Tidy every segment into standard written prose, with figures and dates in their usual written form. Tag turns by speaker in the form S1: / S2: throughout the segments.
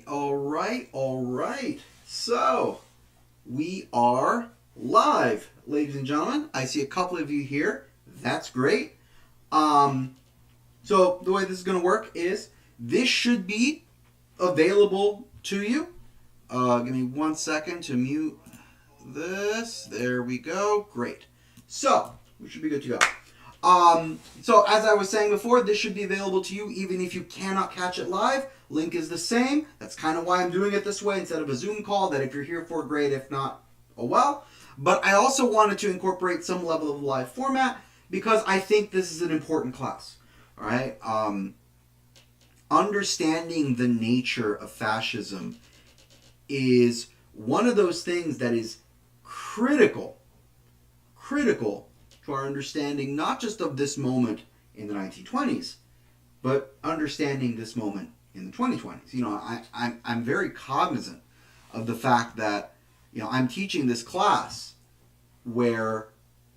S1: all right. So, we are live, ladies and gentlemen. I see a couple of you here. That's great. So, the way this is going to work is this should be available to you. Give me 1 second to mute this. There we go. Great. So, we should be good to go. So as I was saying before, this should be available to you even if you cannot catch it live. Link is the same. That's kind of why I'm doing it this way instead of a Zoom call that if you're here for, great. If not, oh well. But I also wanted to incorporate some level of live format because I think this is an important class. All right. Understanding the nature of fascism is one of those things that is critical to our understanding not just of this moment in the 1920s, but understanding this moment in the 2020s. You know, I'm very cognizant of the fact that, you know, I'm teaching this class where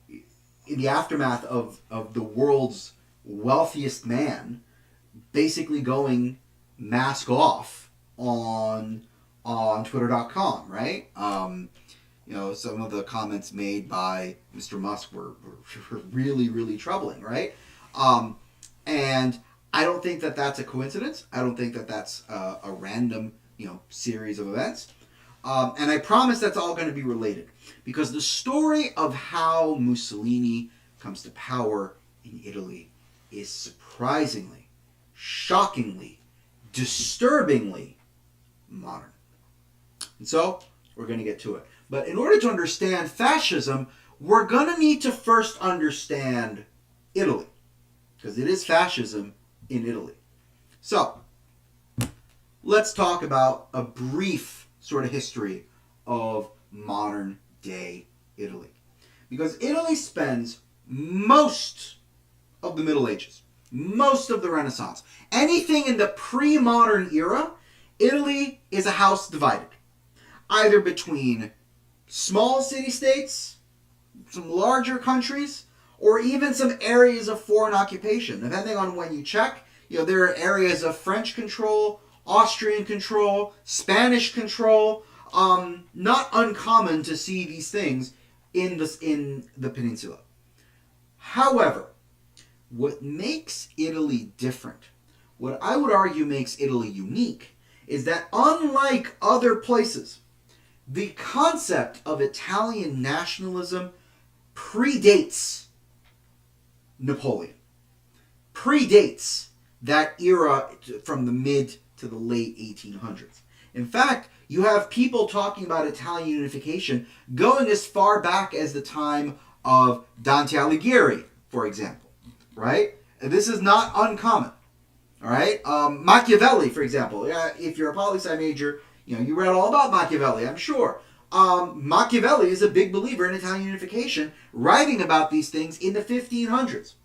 S1: in the aftermath of the world's wealthiest man basically going mask off on Twitter.com, right? You know, some of the comments made by Mr. Musk were really, really troubling, right? And I don't think that that's a coincidence. I don't think that that's a random, series of events. And I promise that's all going to be related. Because the story of how Mussolini comes to power in Italy is surprisingly, shockingly, disturbingly modern. And so, we're going to get to it. But in order to understand fascism, we're going to need to first understand Italy. Because it is fascism in Italy. So, let's talk about a brief sort of history of modern day Italy. Because Italy spends most of the Middle Ages, most of the Renaissance, anything in the pre-modern era, Italy is a house divided. Either between small city-states, some larger countries, or even some areas of foreign occupation. Depending on when you check, there are areas of French control, Austrian control, Spanish control. Not uncommon to see these things in the peninsula. However, what makes Italy different, what I would argue makes Italy unique, is that unlike other places, the concept of Italian nationalism predates Napoleon. Predates that era from the mid to the late 1800s. In fact, you have people talking about Italian unification going as far back as the time of Dante Alighieri, for example. Right? And this is not uncommon. All right? Machiavelli, for example. If you're a poli-sci major, you read all about Machiavelli, I'm sure. Machiavelli is a big believer in Italian unification, writing about these things in the 1500s.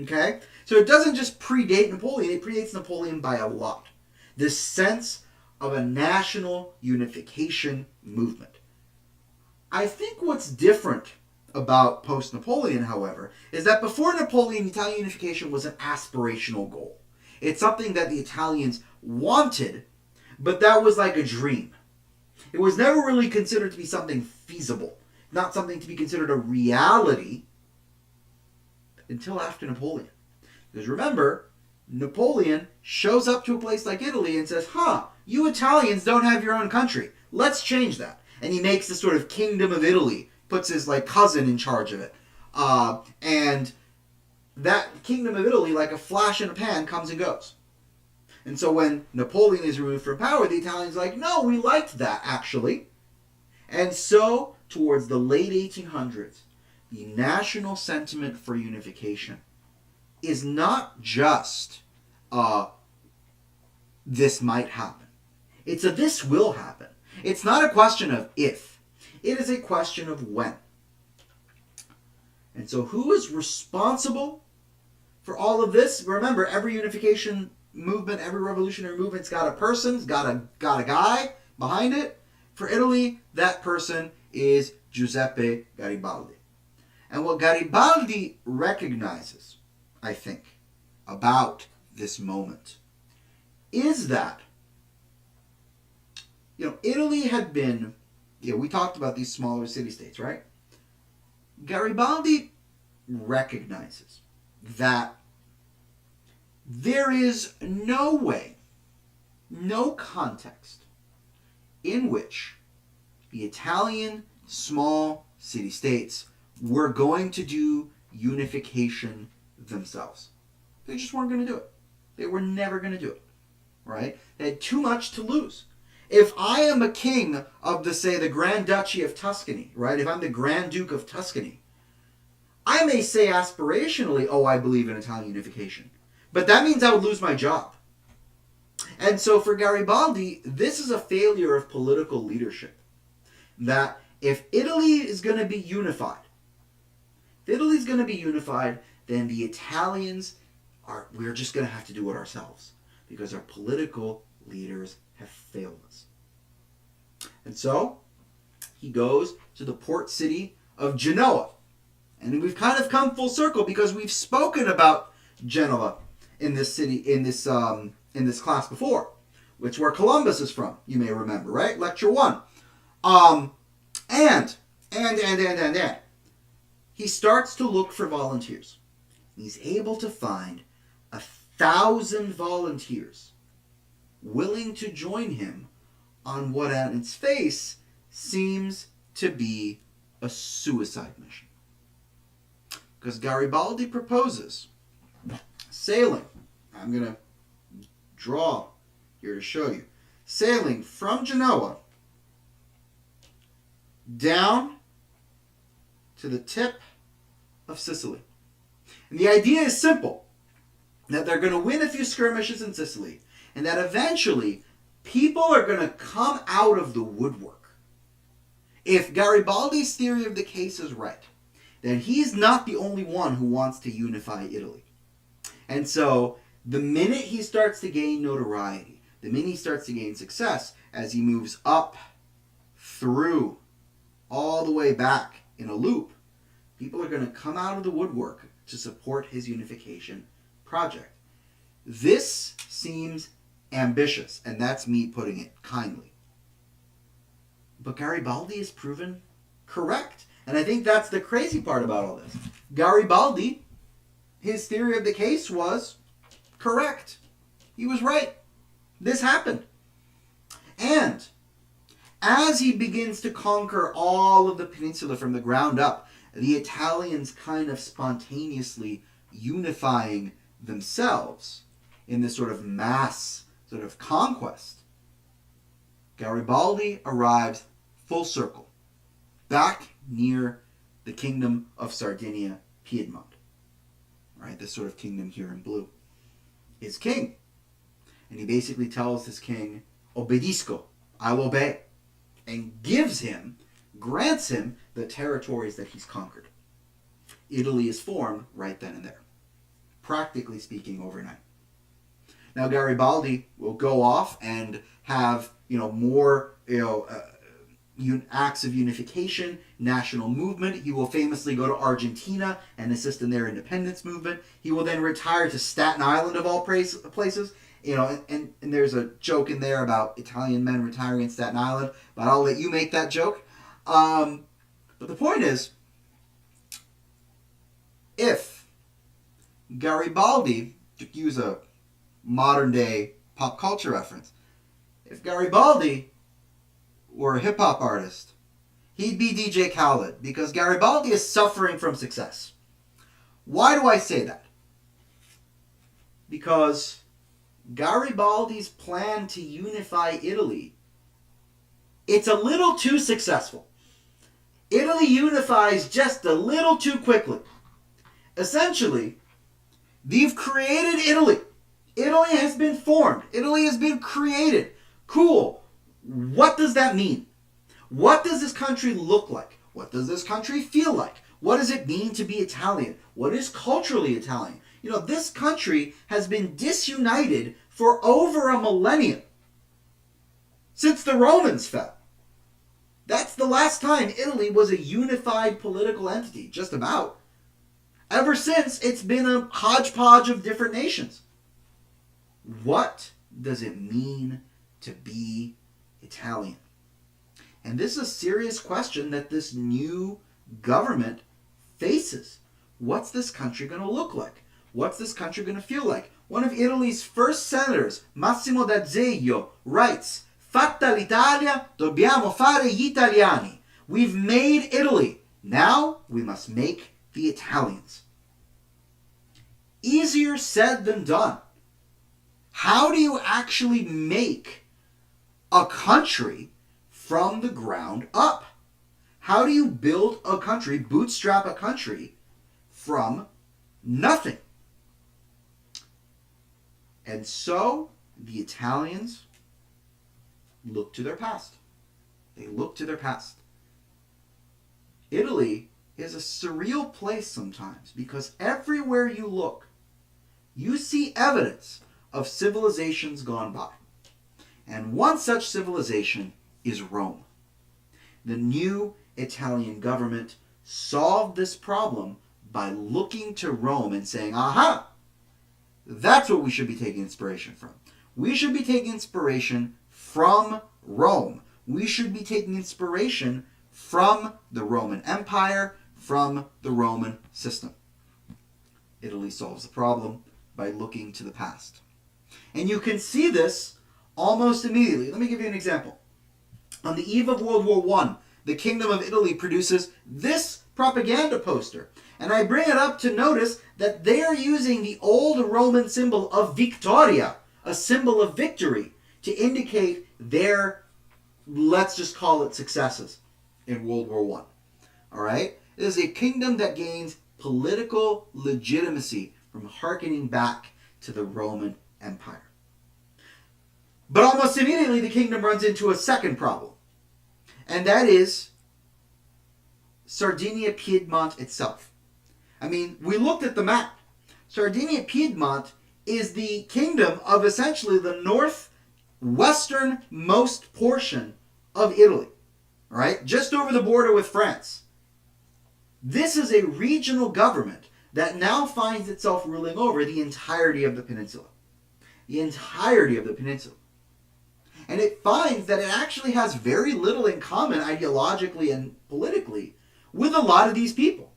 S1: Okay? So it doesn't just predate Napoleon, it predates Napoleon by a lot. This sense of a national unification movement. I think what's different about post-Napoleon, however, is that before Napoleon, Italian unification was an aspirational goal. It's something that the Italians wanted, but that was like a dream. It was never really considered to be something feasible, not something to be considered a reality until after Napoleon. Because remember, Napoleon shows up to a place like Italy and says, you Italians don't have your own country. Let's change that. And he makes this sort of Kingdom of Italy, puts his cousin in charge of it. And that Kingdom of Italy, like a flash in a pan, comes and goes. And so when Napoleon is removed from power, the Italians are like, no, we liked that, actually. And so, towards the late 1800s, the national sentiment for unification is not just this might happen. It's a this will happen. It's not a question of if. It is a question of when. And so who is responsible for all of this? Remember, every unification movement, every revolutionary movement's got a person, got a guy behind it. For Italy, that person is Giuseppe Garibaldi. And what Garibaldi recognizes, I think, about this moment is that Italy had been, we talked about these smaller city-states, right? Garibaldi recognizes that there is no way, no context in which the Italian small city-states were going to do unification themselves. They just weren't going to do it. They were never going to do it, right? They had too much to lose. If I am a king of the Grand Duchy of Tuscany, right? If I'm the Grand Duke of Tuscany, I may say aspirationally, oh, I believe in Italian unification. But that means I would lose my job. And so for Garibaldi, this is a failure of political leadership. That if Italy is going to be unified, then the Italians we're just going to have to do it ourselves. Because our political leaders have failed us. And so, he goes to the port city of Genoa. And we've kind of come full circle because we've spoken about Genoa in this city, in this class before, which where Columbus is from, you may remember, right? Lecture 1. And he starts to look for volunteers. He's able to find 1,000 volunteers willing to join him on what on its face seems to be a suicide mission. Because Garibaldi proposes sailing. I'm going to draw here to show you. Sailing from Genoa down to the tip of Sicily. And the idea is simple. That they're going to win a few skirmishes in Sicily. And that eventually people are going to come out of the woodwork. If Garibaldi's theory of the case is right, then he's not the only one who wants to unify Italy. And so the minute he starts to gain notoriety, the minute he starts to gain success, as he moves up through all the way back in a loop, people are going to come out of the woodwork to support his unification project. This seems ambitious, and that's me putting it kindly. But Garibaldi is proven correct. And I think that's the crazy part about all this. Garibaldi, his theory of the case was correct. He was right. This happened. And as he begins to conquer all of the peninsula from the ground up, the Italians kind of spontaneously unifying themselves in this sort of mass sort of conquest, Garibaldi arrives full circle back near the kingdom of Sardinia, Piedmont. Right, this sort of kingdom here in blue. Is king. And he basically tells his king, Obbedisco, I'll obey. And grants him the territories that he's conquered. Italy is formed right then and there. Practically speaking, overnight. Now Garibaldi will go off and have more acts of unification, national movement. He will famously go to Argentina and assist in their independence movement. He will then retire to Staten Island of all places. And there's a joke in there about Italian men retiring in Staten Island, but I'll let you make that joke. But the point is, if Garibaldi, to use a modern day pop culture reference, if Garibaldi were a hip hop artist, he'd be DJ Khaled, because Garibaldi is suffering from success. Why do I say that? Because Garibaldi's plan to unify Italy, it's a little too successful. Italy unifies just a little too quickly. Essentially, they've created Italy. Italy has been formed. Italy has been created. Cool. What does that mean? What does this country look like? What does this country feel like? What does it mean to be Italian? What is culturally Italian? This country has been disunited for over a millennium. Since the Romans fell. That's the last time Italy was a unified political entity, just about. Ever since, it's been a hodgepodge of different nations. What does it mean to be Italian. And this is a serious question that this new government faces. What's this country going to look like? What's this country going to feel like? One of Italy's first senators, Massimo D'Azeglio, writes, "Fatta l'Italia, dobbiamo fare gli italiani." We've made Italy. Now we must make the Italians. Easier said than done. How do you actually make a country from the ground up? How do you build a country, bootstrap a country from nothing? And so the Italians look to their past. They look to their past. Italy is a surreal place sometimes because everywhere you look, you see evidence of civilizations gone by. And one such civilization is Rome. The new Italian government solved this problem by looking to Rome and saying, aha, that's what we should be taking inspiration from. We should be taking inspiration from Rome. We should be taking inspiration from the Roman Empire, from the Roman system. Italy solves the problem by looking to the past. And you can see this almost immediately. Let me give you an example. On the eve of World War I, the Kingdom of Italy produces this propaganda poster. And I bring it up to notice that they are using the old Roman symbol of Victoria, a symbol of victory, to indicate their, let's just call it, successes in World War I. All right? It is a kingdom that gains political legitimacy from hearkening back to the Roman Empire. But almost immediately, the kingdom runs into a second problem. And that is Sardinia-Piedmont itself. I mean, we looked at the map. Sardinia-Piedmont is the kingdom of essentially the northwesternmost portion of Italy. All right? Just over the border with France. This is a regional government that now finds itself ruling over the entirety of the peninsula. The entirety of the peninsula. And it finds that it actually has very little in common ideologically and politically with a lot of these people.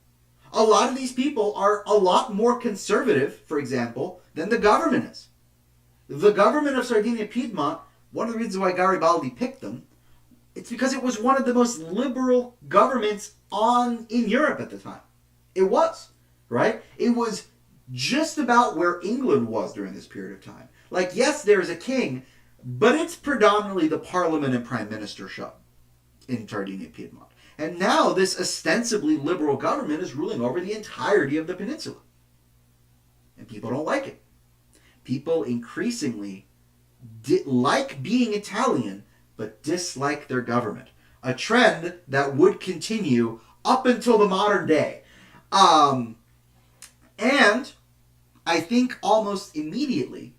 S1: A lot of these people are a lot more conservative, for example, than the government is. The government of Sardinia-Piedmont, one of the reasons why Garibaldi picked them, it's because it was one of the most liberal governments in Europe at the time. It was, right? It was just about where England was during this period of time. Like, yes, there's a king, but it's predominantly the parliament and prime minister show in Sardinia-Piedmont. And now this ostensibly liberal government is ruling over the entirety of the peninsula. And people don't like it. People increasingly like being Italian, but dislike their government. A trend that would continue up until the modern day. And I think almost immediately,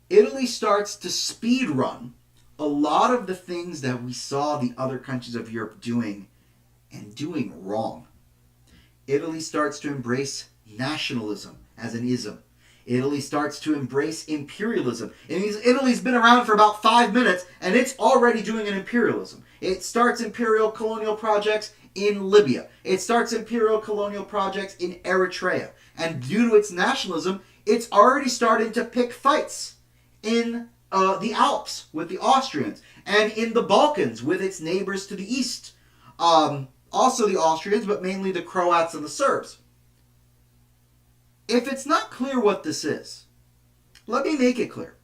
S1: Italy starts to speed run a lot of the things that we saw the other countries of Europe doing and doing wrong. Italy starts to embrace nationalism as an ism. Italy starts to embrace imperialism. Italy's been around for about 5 minutes and it's already doing an imperialism. It starts imperial colonial projects in Libya. It starts imperial colonial projects in Eritrea. And due to its nationalism, it's already starting to pick fights in the Alps with the Austrians, and in the Balkans with its neighbors to the east. Also the Austrians, but mainly the Croats and the Serbs. If it's not clear what this is, let me make it clear.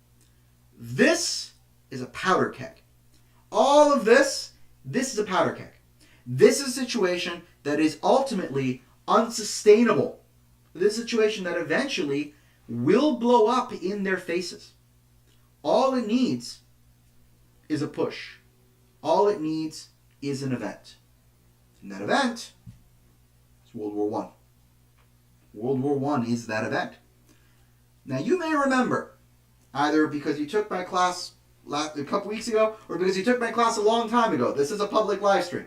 S1: This is a powder keg. All of this is a powder keg. This is a situation that is ultimately unsustainable. This is a situation that eventually will blow up in their faces. All it needs is a push. All it needs is an event. And that event is World War I. World War I is that event. Now you may remember, either because you took my class a couple weeks ago, or because you took my class a long time ago. This is a public live stream.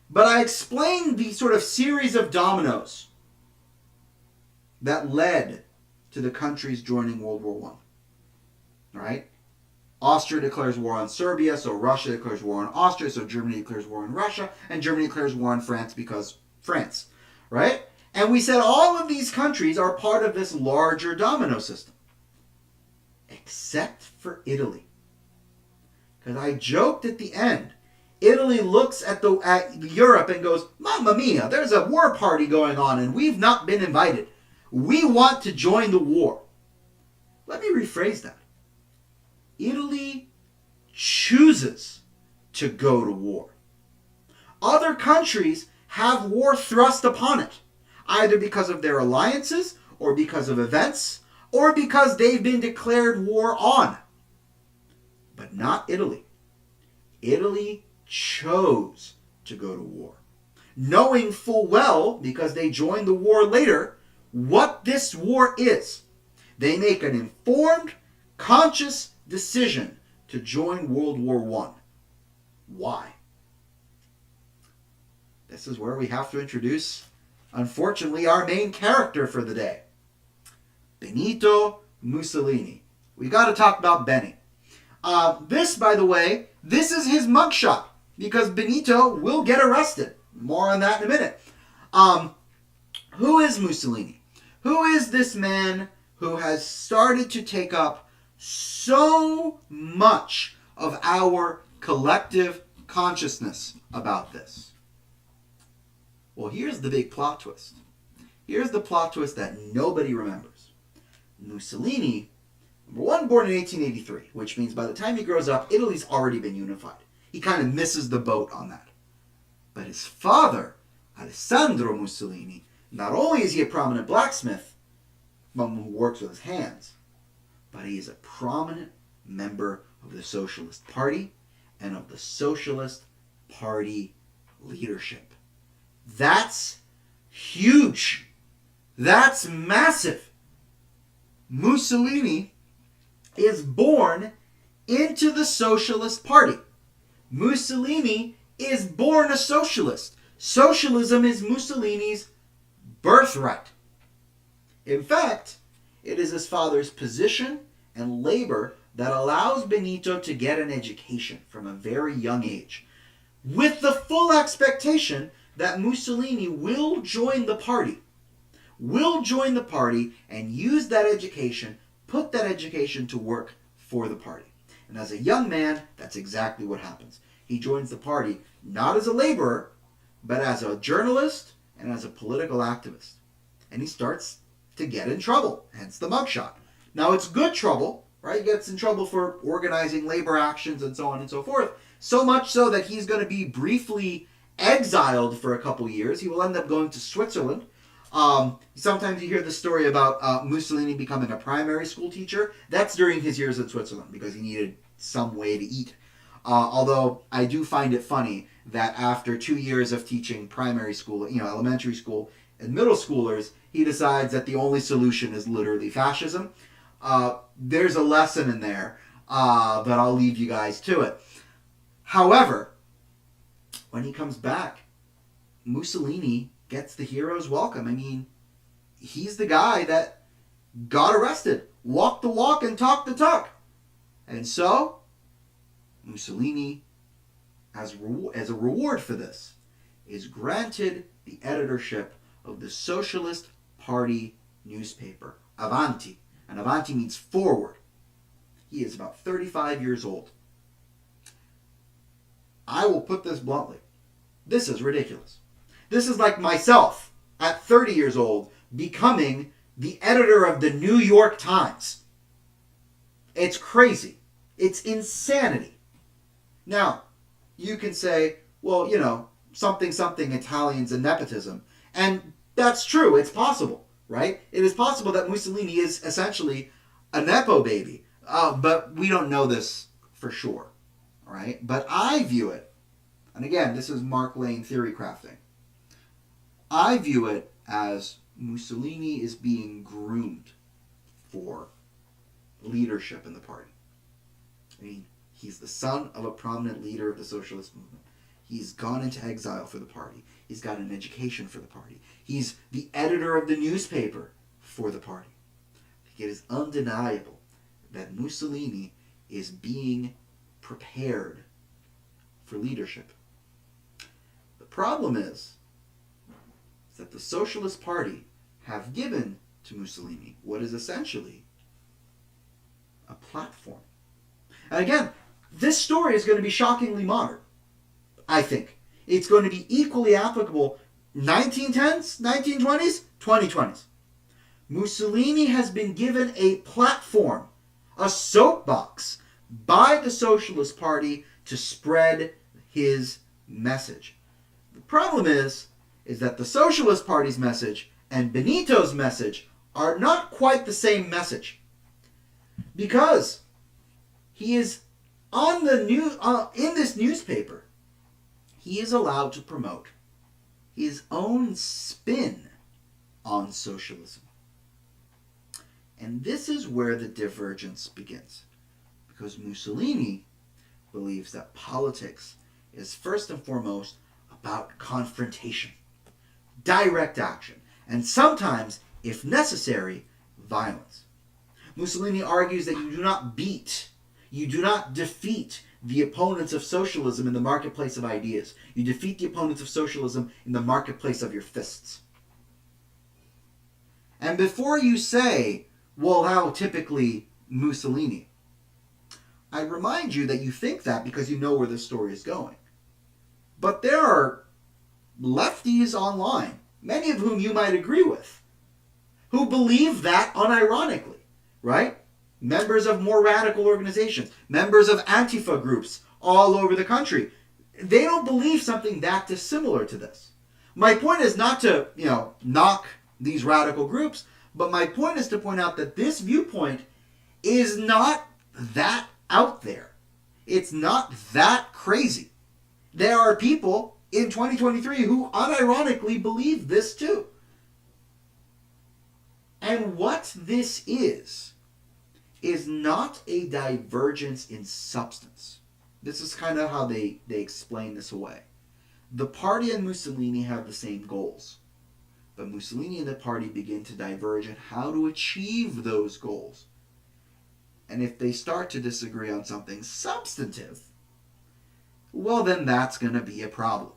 S1: But I explained the sort of series of dominoes that led to the countries joining World War I. All right? Austria declares war on Serbia, so Russia declares war on Austria, so Germany declares war on Russia, and Germany declares war on France because France, right? And we said all of these countries are part of this larger domino system, except for Italy. Because I joked at the end, Italy looks at Europe and goes, Mamma mia, there's a war party going on and we've not been invited. We want to join the war. Let me rephrase that. Italy chooses to go to war. Other countries have war thrust upon it, either because of their alliances, or because of events, or because they've been declared war on. But not Italy. Italy chose to go to war, knowing full well, because they joined the war later, what this war is. They make an informed, conscious decision to join World War I. Why? This is where we have to introduce, unfortunately, our main character for the day. Benito Mussolini. We got to talk about Benny. This, by the way, this is his mugshot, because Benito will get arrested. More on that in a minute. Who is Mussolini? Who is this man who has started to take up so much of our collective consciousness about this? Well, here's the big plot twist. Here's the plot twist that nobody remembers. Mussolini, number one, born in 1883, which means by the time he grows up, Italy's already been unified. He kind of misses the boat on that. But his father, Alessandro Mussolini, not only is he a prominent blacksmith, who works with his hands, but he is a prominent member of the Socialist Party and of the Socialist Party leadership. That's huge. That's massive. Mussolini is born into the Socialist Party. Mussolini is born a socialist. Socialism is Mussolini's birthright. In fact, it is his father's position and labor that allows Benito to get an education from a very young age, with the full expectation that Mussolini will join the party and use that education, put that education to work for the party. And as a young man, that's exactly what happens. He joins the party not as a laborer, but as a journalist and as a political activist. And he starts to get in trouble, hence the mugshot. Now, it's good trouble, right? He gets in trouble for organizing labor actions and so on and so forth. So much so that he's going to be briefly exiled for a couple years. He will end up going to Switzerland. Sometimes you hear the story about Mussolini becoming a primary school teacher. That's during his years in Switzerland because he needed some way to eat. Although I do find it funny that after 2 years of teaching primary school, elementary school and middle schoolers, he decides that the only solution is literally fascism. There's a lesson in there, but I'll leave you guys to it. However, when he comes back, Mussolini gets the hero's welcome. I mean, he's the guy that got arrested, walked the walk and talked the talk. And so, Mussolini, as a reward for this, is granted the editorship of the Socialist Party newspaper, Avanti. And Avanti means forward. He is about 35 years old. I will put this bluntly. This is ridiculous. This is like myself at 30 years old becoming the editor of the New York Times. It's crazy. It's insanity. Now, you can say, well, something Italians and nepotism. And that's true. It's possible, right? It is possible that Mussolini is essentially a Nepo baby. But we don't know this for sure, right? But I view it, and again, this is Mark Lane theory crafting. I view it as Mussolini is being groomed for leadership in the party. I mean, he's the son of a prominent leader of the socialist movement. He's gone into exile for the party. He's got an education for the party. He's the editor of the newspaper for the party. It is undeniable that Mussolini is being prepared for leadership. The problem is that the Socialist Party have given to Mussolini what is essentially a platform. And again, this story is going to be shockingly modern, I think. It's going to be equally applicable 1910s, 1920s, 2020s. Mussolini has been given a platform, a soapbox, by the Socialist Party to spread his message. The problem is that the Socialist Party's message and Benito's message are not quite the same message. Because he is on the in this newspaper, he is allowed to promote his own spin on socialism. And this is where the divergence begins. Because Mussolini believes that politics is first and foremost about confrontation, direct action, and sometimes, if necessary, violence. Mussolini argues that you do not beat, you do not defeat the opponents of socialism in the marketplace of ideas. You defeat the opponents of socialism in the marketplace of your fists. And before you say, well, how typically Mussolini, I remind you that you think that because you know where this story is going. But there are lefties online, many of whom you might agree with, who believe that unironically, right? Members of more radical organizations, members of Antifa groups all over the country. They don't believe something that dissimilar to this. My point is not to, knock these radical groups, but my point is to point out that this viewpoint is not that out there. It's not that crazy. There are people in 2023 who unironically believe this too. And what this is not a divergence in substance. This is kind of how they explain this away. The party and Mussolini have the same goals, but Mussolini and the party begin to diverge in how to achieve those goals. And if they start to disagree on something substantive, well, then that's going to be a problem.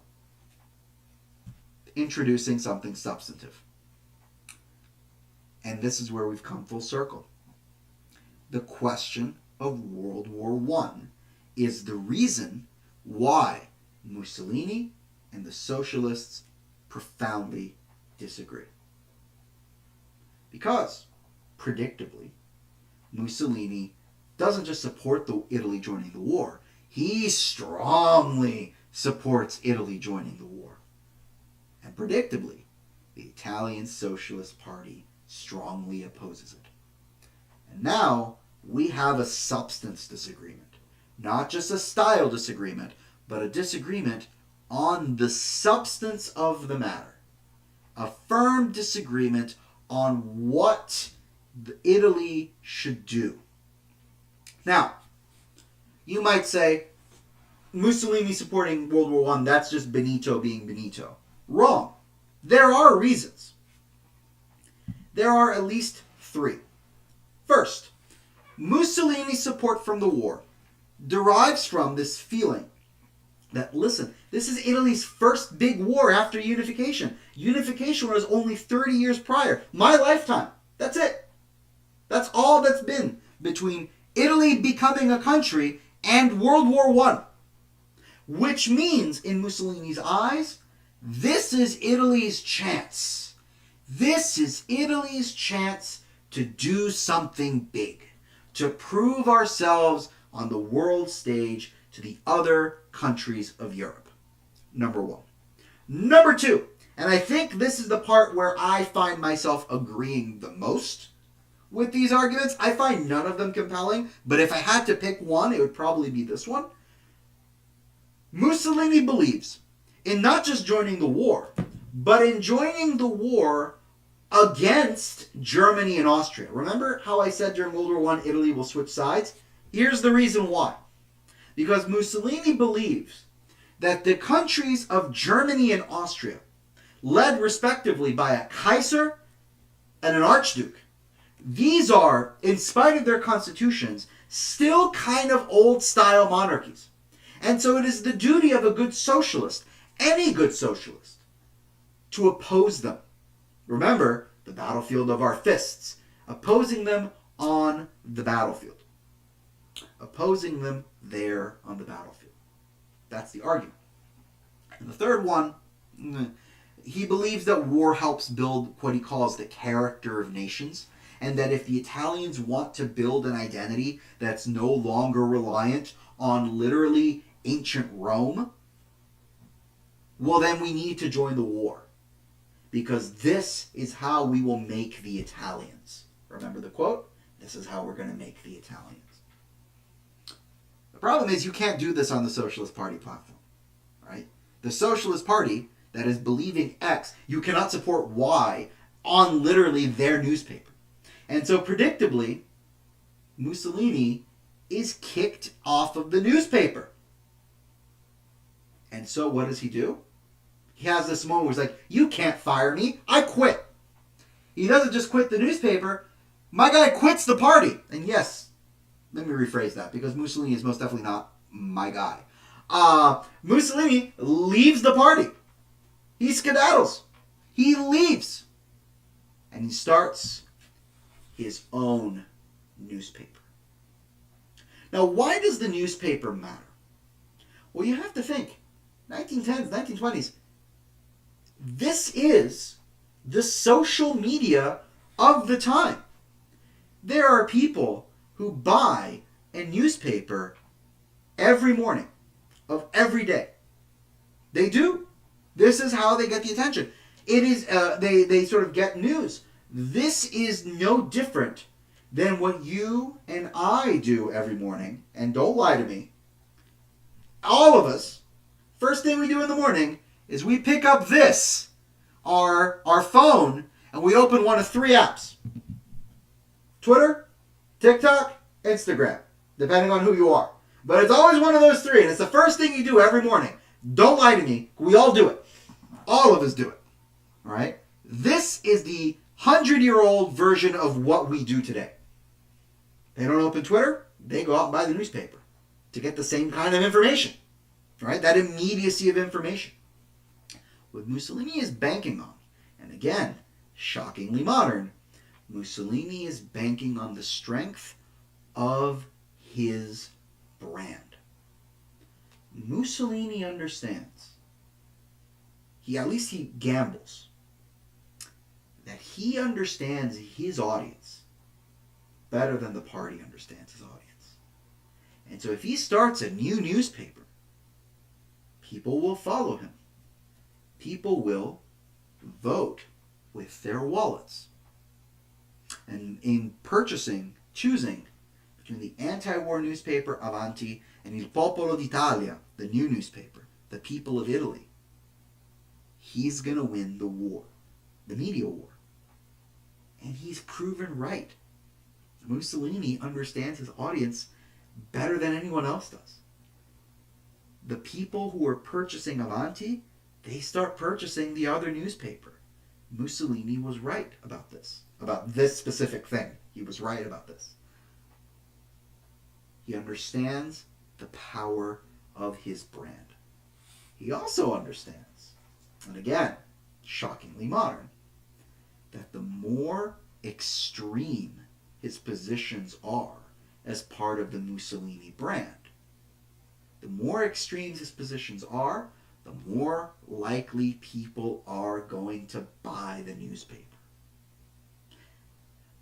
S1: Introducing something substantive. And this is where we've come full circle. The question of World War I is the reason why Mussolini and the socialists profoundly disagree. Because, predictably, Mussolini doesn't just support Italy joining the war, he strongly supports Italy joining the war. And predictably, the Italian Socialist Party strongly opposes it. And now we have a substance disagreement. Not just a style disagreement, but a disagreement on the substance of the matter. A firm disagreement on what Italy should do. Now, you might say, Mussolini supporting World War I, that's just Benito being Benito. Wrong. There are reasons. There are at least three. First, Mussolini's support from the war derives from this feeling that, listen, this is Italy's first big war after unification. Unification was only 30 years prior. My lifetime. That's it. That's all that's been between Italy becoming a country and World War I. Which means, in Mussolini's eyes, this is Italy's chance. This is Italy's chance to do something big. To prove ourselves on the world stage to the other countries of Europe. Number one. Number two, and I think this is the part where I find myself agreeing the most with these arguments. I find none of them compelling, but if I had to pick one, it would probably be this one. Mussolini believes in not just joining the war, but in joining the war against Germany and Austria. Remember how I said during World War I, Italy will switch sides? Here's the reason why. Because Mussolini believes that the countries of Germany and Austria, led respectively by a Kaiser and an Archduke, these are, in spite of their constitutions, still kind of old-style monarchies. And so it is the duty of a good socialist, any good socialist, to oppose them. Remember, the battlefield of our fists. Opposing them on the battlefield. Opposing them there on the battlefield. That's the argument. And the third one, he believes that war helps build what he calls the character of nations, and that if the Italians want to build an identity that's no longer reliant on literally ancient Rome, well, then we need to join the war. Because this is how we will make the Italians. Remember the quote? This is how we're going to make the Italians. The problem is you can't do this on the Socialist Party platform. Right? The Socialist Party that is believing X, you cannot support Y on literally their newspaper. And so predictably, Mussolini is kicked off of the newspaper. And so what does he do? He has this moment where he's like, you can't fire me, I quit. He doesn't just quit the newspaper, my guy quits the party. And yes, let me rephrase that, because Mussolini is most definitely not my guy. Mussolini leaves the party. He skedaddles. He leaves. And he starts his own newspaper. Now, why does the newspaper matter? Well, you have to think. 1910s, 1920s. This is the social media of the time. There are people who buy a newspaper every morning of every day. They do. This is how they get the attention. It is they sort of get news. This is no different than what you and I do every morning. And don't lie to me. All of us, first thing we do in the morning is we pick up this, our phone, and we open one of three apps. Twitter, TikTok, Instagram, depending on who you are. But it's always one of those three, and it's the first thing you do every morning. Don't lie to me. We all do it. All of us do it. All right? This is the 100-year-old version of what we do today. They don't open Twitter. They go out and buy the newspaper to get the same kind of information. Right? That immediacy of information. What Mussolini is banking on, and again, shockingly modern, Mussolini is banking on the strength of his brand. Mussolini understands, at least he gambles, that he understands his audience better than the party understands his audience. And so if he starts a new newspaper, people will follow him. People will vote with their wallets. And in choosing between the anti-war newspaper Avanti and Il Popolo d'Italia, the new newspaper, the people of Italy, he's going to win the war, the media war. And he's proven right. Mussolini understands his audience better than anyone else does. The people who are purchasing Avanti, they start purchasing the other newspaper. Mussolini was right about this specific thing. He was right about this. He understands the power of his brand. He also understands, and again, shockingly modern, that the more extreme his positions are as part of the Mussolini brand, the more extreme his positions are, the more likely people are going to buy the newspaper.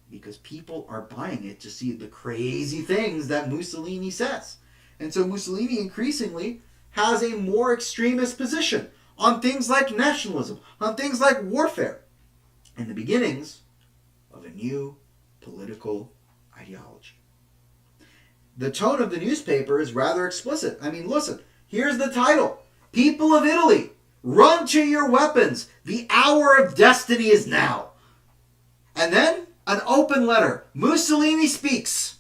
S1: Because people are buying it to see the crazy things that Mussolini says. And so Mussolini increasingly has a more extremist position on things like nationalism, on things like warfare, and the beginnings of a new political ideology. The tone of the newspaper is rather explicit. I mean, listen, here's the title. People of Italy, run to your weapons. The hour of destiny is now. And then an open letter. Mussolini speaks.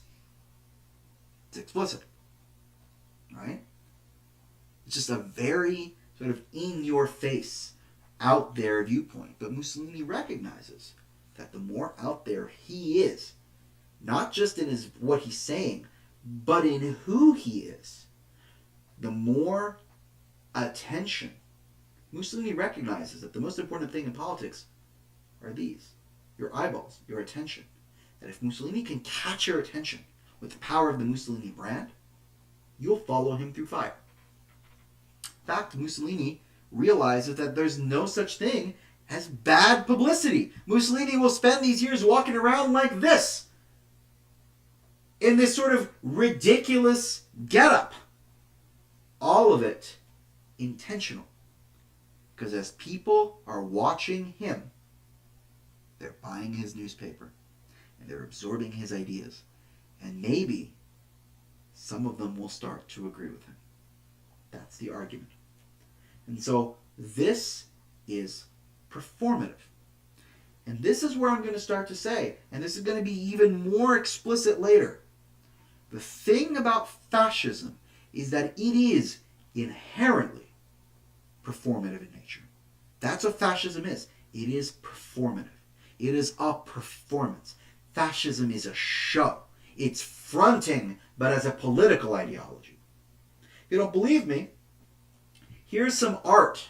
S1: It's explicit. Right? It's just a very sort of in-your-face, out there viewpoint. But Mussolini recognizes that the more out there he is, not just in what he's saying, but in who he is, the more attention. Mussolini recognizes that the most important thing in politics are these: your eyeballs, your attention. That if Mussolini can catch your attention with the power of the Mussolini brand, you'll follow him through fire. In fact, Mussolini realizes that there's no such thing as bad publicity. Mussolini will spend these years walking around like this, in this sort of ridiculous getup. All of it intentional. Because as people are watching him, they're buying his newspaper and they're absorbing his ideas. And maybe some of them will start to agree with him. That's the argument. And so this is performative. And this is where I'm going to start to say, and this is going to be even more explicit later, the thing about fascism is that it is inherently performative in nature. That's what fascism is. It is performative. It is a performance. Fascism is a show. It's fronting, but as a political ideology. If you don't believe me, here's some art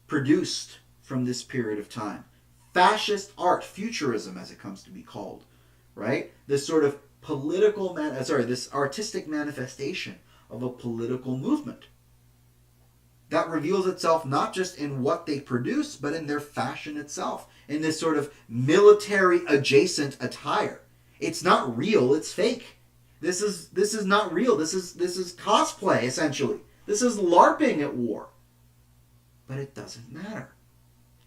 S1: produced from this period of time. Fascist art, futurism as it comes to be called, right? This sort of this artistic manifestation of a political movement that reveals itself not just in what they produce, but in their fashion itself, in this sort of military adjacent attire. It's not real, it's fake. This is not real. This is cosplay, essentially. This is LARPing at war. But it doesn't matter,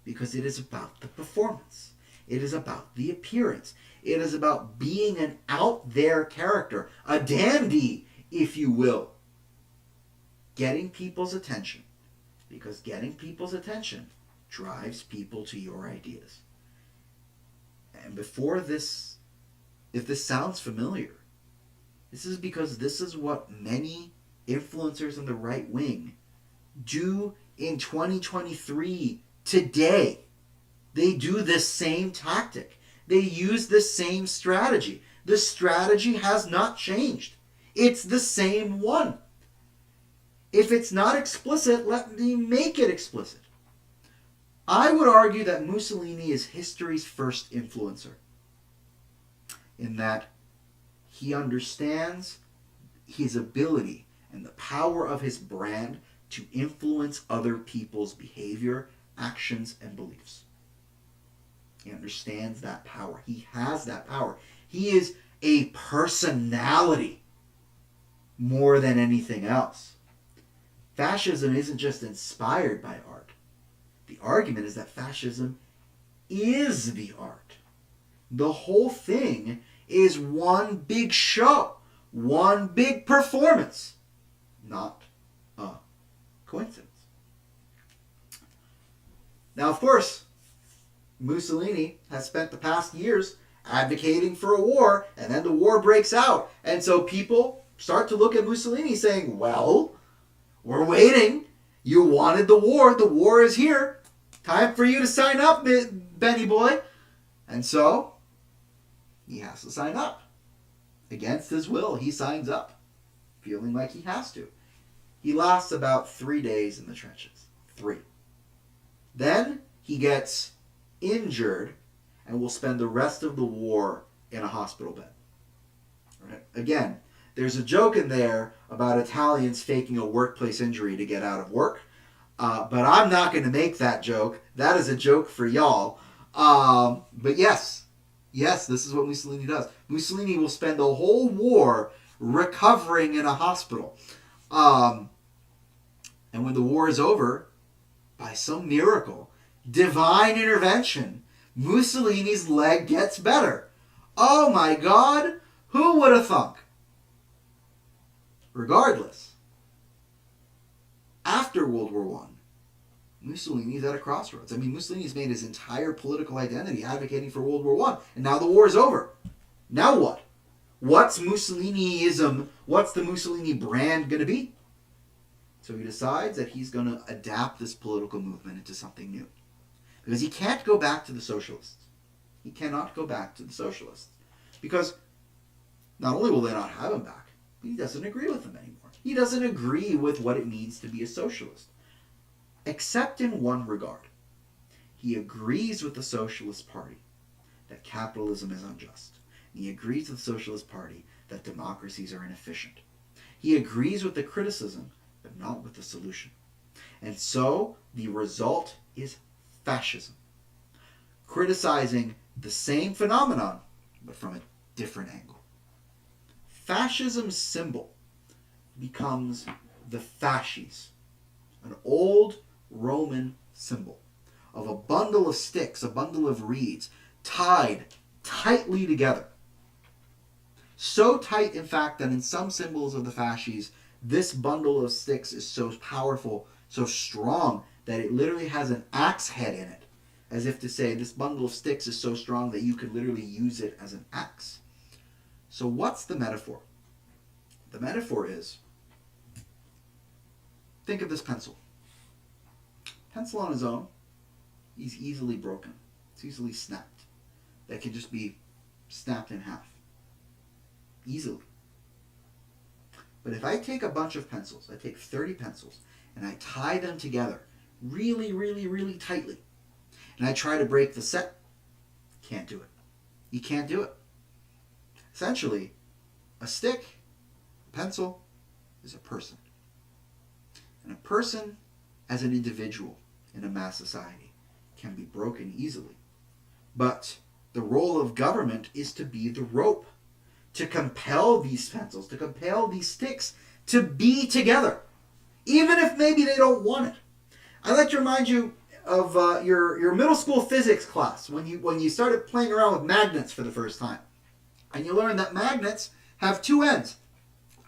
S1: because it is about the performance. It is about the appearance. It is about being an out there character, a dandy, if you will. Getting people's attention. Because getting people's attention drives people to your ideas. And before this, if this sounds familiar, this is because this is what many influencers in the right wing do in 2023, today. They do this same tactic. They use the same strategy. The strategy has not changed. It's the same one. If it's not explicit, let me make it explicit. I would argue that Mussolini is history's first influencer, in that he understands his ability and the power of his brand to influence other people's behavior, actions, and beliefs. He understands that power. He has that power. He is a personality more than anything else. Fascism isn't just inspired by art. The argument is that fascism is the art. The whole thing is one big show, one big performance, not a coincidence. Now, of course, Mussolini has spent the past years advocating for a war, and then the war breaks out. And so people start to look at Mussolini saying, well, we're waiting. You wanted the war. The war is here. Time for you to sign up, Benny boy. And so, he has to sign up. Against his will, he signs up, feeling like he has to. He lasts about 3 days in the trenches. 3. Then, he gets injured and will spend the rest of the war in a hospital bed. Right? Again, there's a joke in there about Italians faking a workplace injury to get out of work. But I'm not going to make that joke. That is a joke for y'all. But yes, this is what Mussolini does. Mussolini will spend the whole war recovering in a hospital. And when the war is over, by some miracle, divine intervention, Mussolini's leg gets better. Oh my God, who would have thunk? Regardless, after World War I, Mussolini's at a crossroads. I mean, Mussolini's made his entire political identity advocating for World War I, and now the war is over. Now what? What's Mussolinism? What's the Mussolini brand going to be? So he decides that he's going to adapt this political movement into something new. Because he can't go back to the socialists. He cannot go back to the socialists. Because not only will they not have him back, but he doesn't agree with them anymore. He doesn't agree with what it means to be a socialist. Except in one regard. He agrees with the Socialist Party that capitalism is unjust. He agrees with the Socialist Party that democracies are inefficient. He agrees with the criticism, but not with the solution. And so, the result is fascism. Criticizing the same phenomenon, but from a different angle. Fascism's symbol becomes the fasces, an old Roman symbol of a bundle of sticks, a bundle of reeds, tied tightly together. So tight, in fact, that in some symbols of the fasces, this bundle of sticks is so powerful, so strong, that it literally has an axe head in it. As if to say, this bundle of sticks is so strong that you could literally use it as an axe. So what's the metaphor? The metaphor is, think of this pencil. Pencil on his own, he's easily broken. It's easily snapped. That can just be snapped in half. Easily. But if I take a bunch of pencils, I take 30 pencils, and I tie them together really, really, really tightly, and I try to break the set, can't do it. You can't do it. Essentially, a stick, a pencil, is a person. And a person, as an individual in a mass society, can be broken easily. But the role of government is to be the rope, to compel these pencils, to compel these sticks to be together, even if maybe they don't want it. I'd like to remind you of your middle school physics class when you started playing around with magnets for the first time. And you learned that magnets have two ends,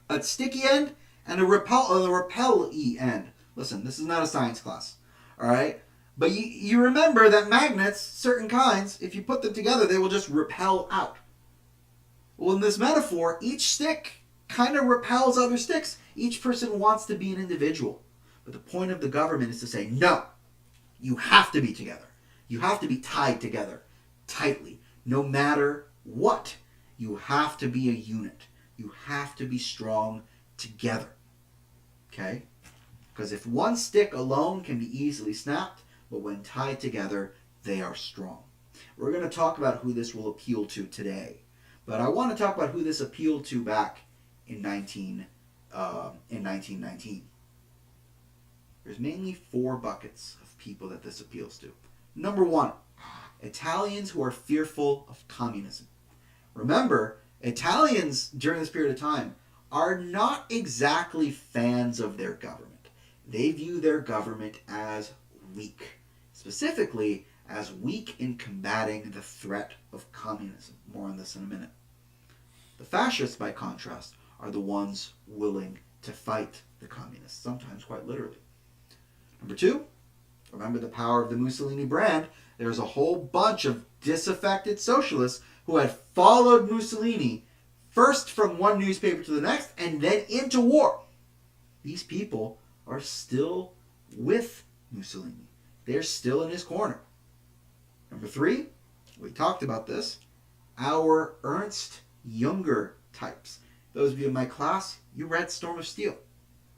S1: a sticky end and a repel-y end. Listen, this is not a science class, all right? But you remember that magnets, certain kinds, if you put them together, they will just repel out. Well, in this metaphor, each stick kind of repels other sticks. Each person wants to be an individual. But the point of the government is to say, no, you have to be together. You have to be tied together tightly, no matter what. You have to be a unit. You have to be strong together. Okay? Because if one stick alone can be easily snapped, but when tied together, they are strong. We're going to talk about who this will appeal to today. But I want to talk about who this appealed to back in 1919. There's mainly 4 buckets of people that this appeals to. Number 1, Italians who are fearful of communism. Remember, Italians during this period of time are not exactly fans of their government. They view their government as weak. Specifically, as weak in combating the threat of communism. More on this in a minute. The fascists, by contrast, are the ones willing to fight the communists, sometimes quite literally. Number 2, remember the power of the Mussolini brand. There's a whole bunch of disaffected socialists who had followed Mussolini first from one newspaper to the next and then into war. These people are still with Mussolini. They're still in his corner. Number 3, we talked about this, our Ernst Jünger types. Those of you in my class, you read Storm of Steel.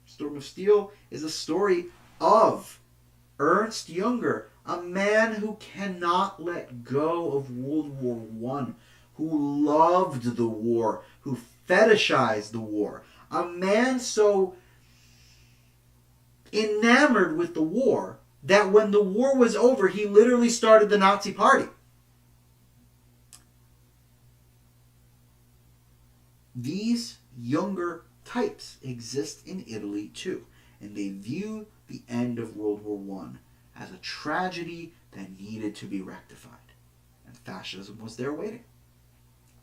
S1: Storm of Steel is a story of Ernst Jünger, a man who cannot let go of World War I, who loved the war, who fetishized the war. A man so enamored with the war that when the war was over, he literally started the Nazi Party. These younger types exist in Italy too, and they view the end of World War I as a tragedy that needed to be rectified. And fascism was there waiting.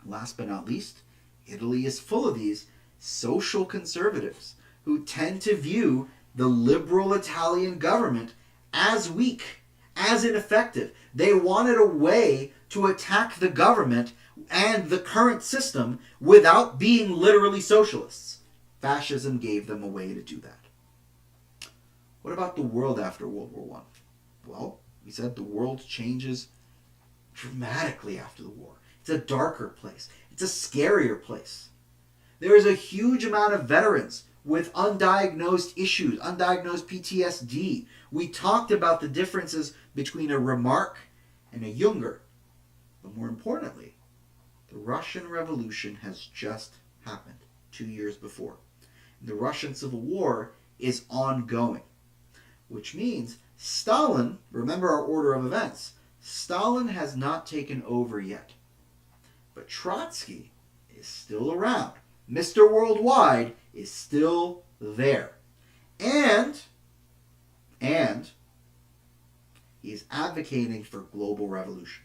S1: Last but not least, Italy is full of these social conservatives who tend to view the liberal Italian government as weak, as ineffective. They wanted a way to attack the government and the current system without being literally socialists. Fascism gave them a way to do that. What about the world after World War I? Well, we said the world changes dramatically after the war. It's a darker place. It's a scarier place. There is a huge amount of veterans with undiagnosed issues, undiagnosed PTSD. We talked about the differences between a Remarque and a Junger. But more importantly, the Russian Revolution has just happened 2 years before. The Russian Civil War is ongoing, which means Stalin, remember our order of events, Stalin has not taken over yet. But Trotsky is still around. Mr. Worldwide is still there. And he's advocating for global revolution.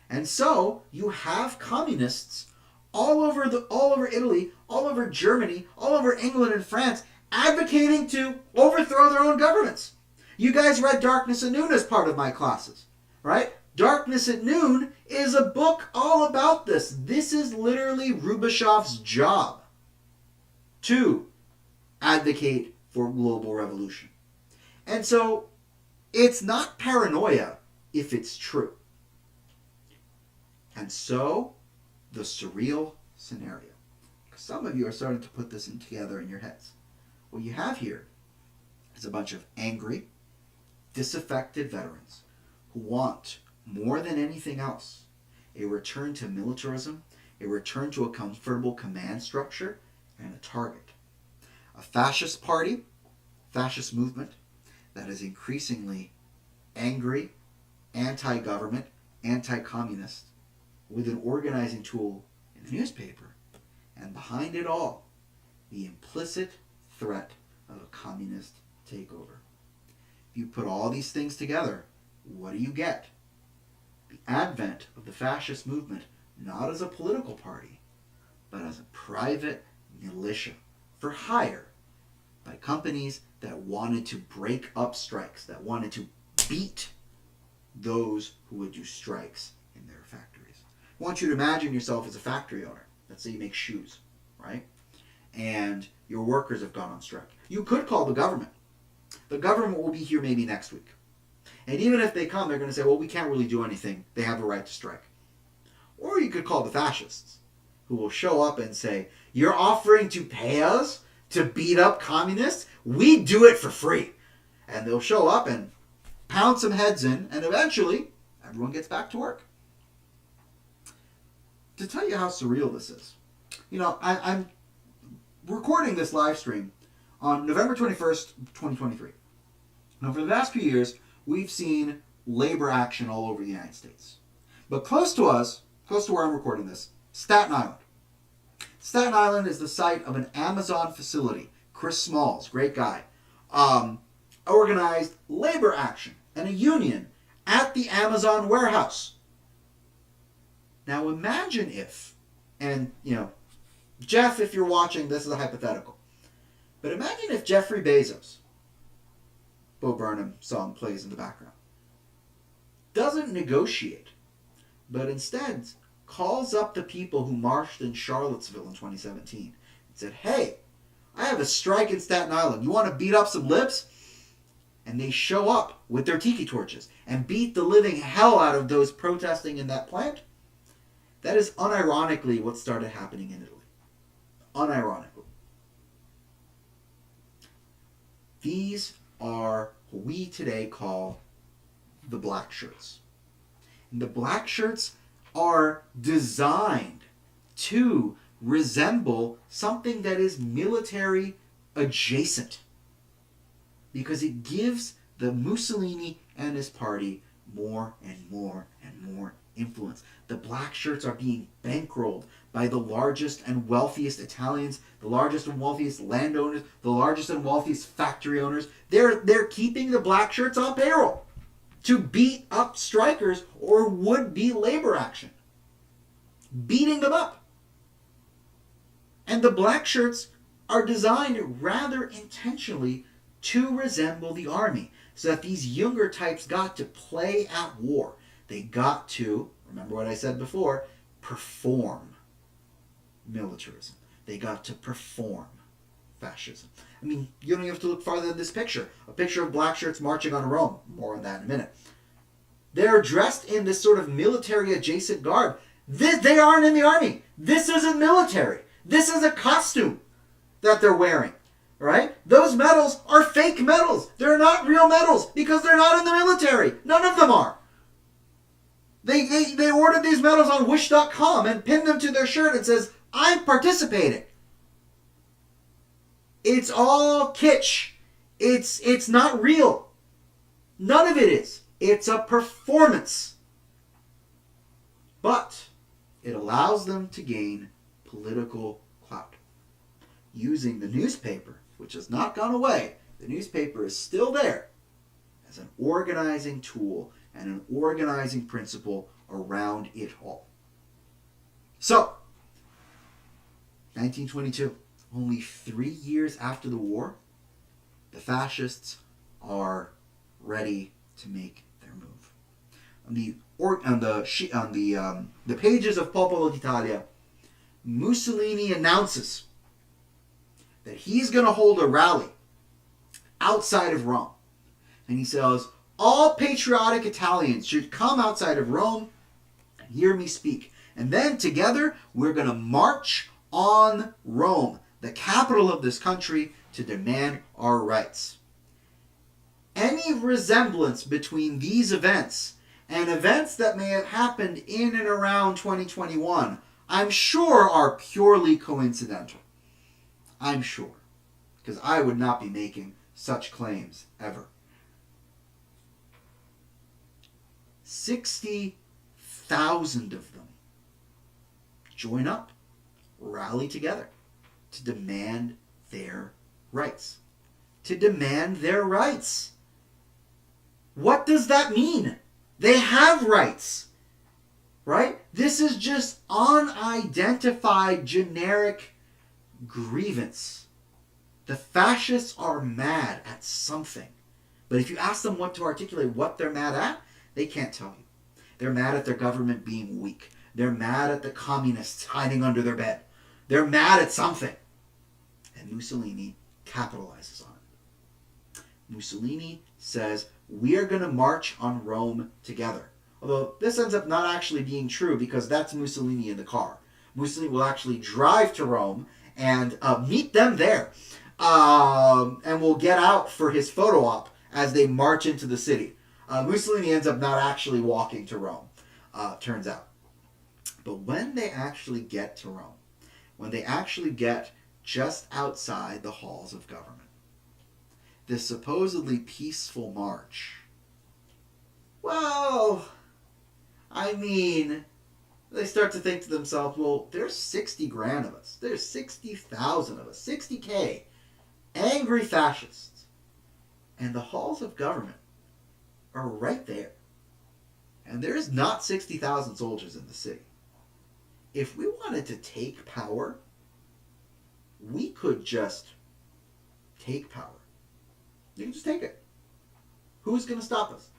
S1: And so you have communists all over Italy, all over Germany, all over England and France advocating to overthrow their own governments. You guys read Darkness at Noon as part of my classes, right? Darkness at Noon is a book all about this. This is literally Rubashov's job to advocate for global revolution. And so it's not paranoia if it's true. And so the surreal scenario. Some of you are starting to put this together in your heads. What you have here is a bunch of angry, disaffected veterans who want, more than anything else, a return to militarism, a return to a comfortable command structure, and a target. A fascist party, fascist movement that is increasingly angry, anti-government, anti-communist, with an organizing tool in the newspaper, and behind it all, the implicit threat of a communist takeover. If you put all these things together, what do you get? The advent of the fascist movement, not as a political party, but as a private militia for hire by companies that wanted to break up strikes, that wanted to beat those who would do strikes in their factories. I want you to imagine yourself as a factory owner. Let's say you make shoes, right? And your workers have gone on strike. You could call the government. The government will be here maybe next week. And even if they come, they're going to say, well, we can't really do anything. They have a right to strike. Or you could call the fascists, who will show up and say, you're offering to pay us to beat up communists? We do it for free. And they'll show up and pound some heads in, and eventually everyone gets back to work. To tell you how surreal this is, I'm recording this live stream on November 21st, 2023. Now, for the last few years, we've seen labor action all over the United States. But close to us, close to where I'm recording this, Staten Island. Staten Island is the site of an Amazon facility. Chris Smalls, great guy, organized labor action and a union at the Amazon warehouse. Now imagine if, and Jeff, if you're watching, this is a hypothetical, but imagine if Jeffrey Bezos, Bo Burnham song plays in the background, doesn't negotiate, but instead calls up the people who marched in Charlottesville in 2017 and said, hey, I have a strike in Staten Island. You want to beat up some libs? And they show up with their tiki torches and beat the living hell out of those protesting in that plant. That is unironically what started happening in Italy. Unironically. These are what we today call the black shirts. And the black shirts are designed to resemble something that is military adjacent, because it gives the Mussolini and his party more and more and more influence. The black shirts are being bankrolled by the largest and wealthiest Italians, the largest and wealthiest landowners, the largest and wealthiest factory owners. They're keeping the black shirts on payroll to beat up strikers or would-be labor action. Beating them up. And the black shirts are designed rather intentionally to resemble the army, so that these younger types got to play at war. They got to, remember what I said before, perform militarism. They got to perform fascism. I mean, you don't even have to look farther than this picture. A picture of black shirts marching on Rome. More on that in a minute. They're dressed in this sort of military adjacent garb. They aren't in the army. This isn't military. This is a costume that they're wearing. Right? Those medals are fake medals. They're not real medals because they're not in the military. None of them are. They ordered these medals on Wish.com and pinned them to their shirt and says, I'm participating. It's all kitsch. It's not real. None of it is. It's a performance. But it allows them to gain political clout. Using the newspaper, which has not gone away, the newspaper is still there as an organizing tool and an organizing principle around it all. So, 1922, only 3 years after the war, the fascists are ready to make their move. On the pages of Popolo d'Italia, Mussolini announces that he's going to hold a rally outside of Rome. And he says, all patriotic Italians should come outside of Rome and hear me speak. And then together we're going to march on Rome, the capital of this country, to demand our rights. Any resemblance between these events and events that may have happened in and around 2021, I'm sure are purely coincidental. I'm sure. Because I would not be making such claims ever. 60,000 of them join up, rally together to demand their rights. To demand their rights. What does that mean? They have rights. Right? This is just unidentified generic grievance. The fascists are mad at something. But if you ask them what to articulate what they're mad at, they can't tell you. They're mad at their government being weak. They're mad at the communists hiding under their bed. They're mad at something. And Mussolini capitalizes on it. Mussolini says, we are going to march on Rome together. Although this ends up not actually being true because that's Mussolini in the car. Mussolini will actually drive to Rome and meet them there. And will get out for his photo op as they march into the city. Mussolini ends up not actually walking to Rome, turns out. But when they actually get to Rome, when they actually get just outside the halls of government, this supposedly peaceful march, well, I mean, they start to think to themselves, well, there's 60 grand of us. There's 60,000 of us. 60K. Angry fascists. And the halls of government are right there. And there's not 60,000 soldiers in the city. If we wanted to take power, we could just take power. You can just take it. Who's going to stop us?